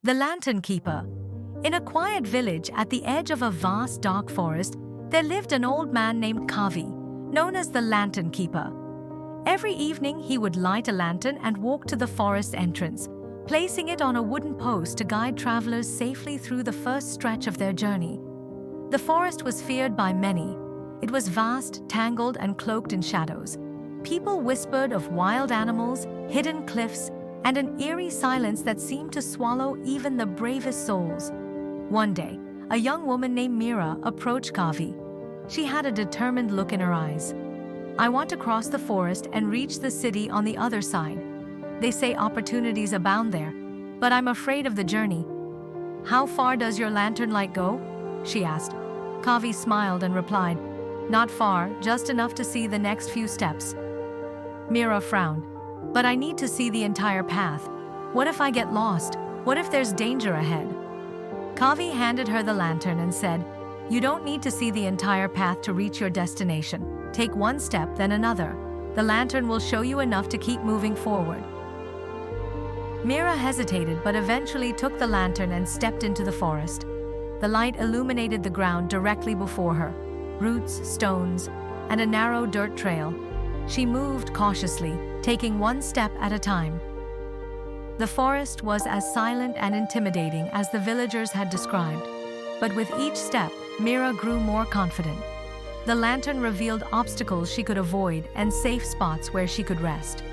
The Lantern Keeper. In a quiet village at the edge of a vast dark forest, there lived an old man named Kavi, known as the Lantern Keeper. Every evening he would light a lantern and walk to the forest entrance, placing it on a wooden post to guide travelers safely through the first stretch of their journey. The forest was feared by many. It was vast, tangled, and cloaked in shadows. People whispered of wild animals, hidden cliffs, and an eerie silence that seemed to swallow even the bravest souls. One day, a young woman named Mira approached Kavi. She had a determined look in her eyes. "I want to cross the forest and reach the city on the other side. They say opportunities abound there, but I'm afraid of the journey." "How far does your lantern light go?" she asked. Kavi smiled and replied, "Not far, just enough to see the next few steps." Mira frowned. "But I need to see the entire path. What if I get lost? What if there's danger ahead?" Kavi handed her the lantern and said, "You don't need to see the entire path to reach your destination. Take one step, then another. The lantern will show you enough to keep moving forward." Mira hesitated but eventually took the lantern and stepped into the forest. The light illuminated the ground directly before her, roots, stones, and a narrow dirt trail. She moved cautiously, taking one step at a time. The forest was as silent and intimidating as the villagers had described, but with each step, Mira grew more confident. The lantern revealed obstacles she could avoid and safe spots where she could rest.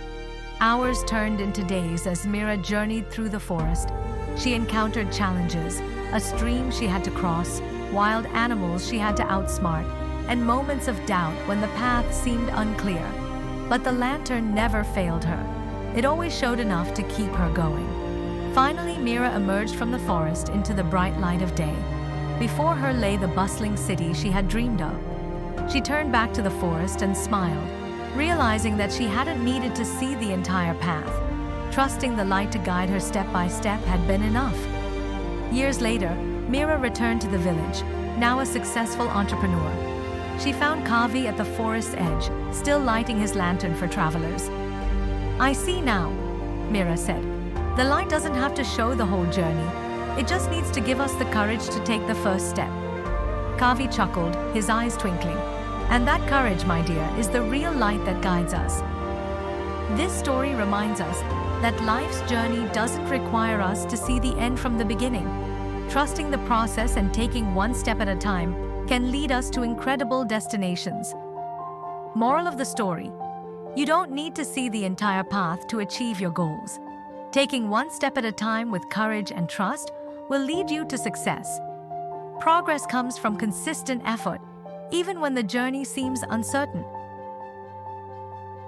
Hours turned into days as Mira journeyed through the forest. She encountered challenges, a stream she had to cross, wild animals she had to outsmart, and moments of doubt when the path seemed unclear. But the lantern never failed her. It always showed enough to keep her going. Finally, Mira emerged from the forest into the bright light of day. Before her lay the bustling city she had dreamed of. She turned back to the forest and smiled, realizing that she hadn't needed to see the entire path. Trusting the light to guide her step by step had been enough. Years later, Mira returned to the village, now a successful entrepreneur. She found Kavi at the forest's edge, still lighting his lantern for travelers. "I see now," Mira said. "The light doesn't have to show the whole journey. It just needs to give us the courage to take the first step." Kavi chuckled, his eyes twinkling. "And that courage, my dear, is the real light that guides us." This story reminds us that life's journey doesn't require us to see the end from the beginning. Trusting the process and taking one step at a time can lead us to incredible destinations. Moral of the story: you don't need to see the entire path to achieve your goals. Taking one step at a time with courage and trust will lead you to success. Progress comes from consistent effort, even when the journey seems uncertain.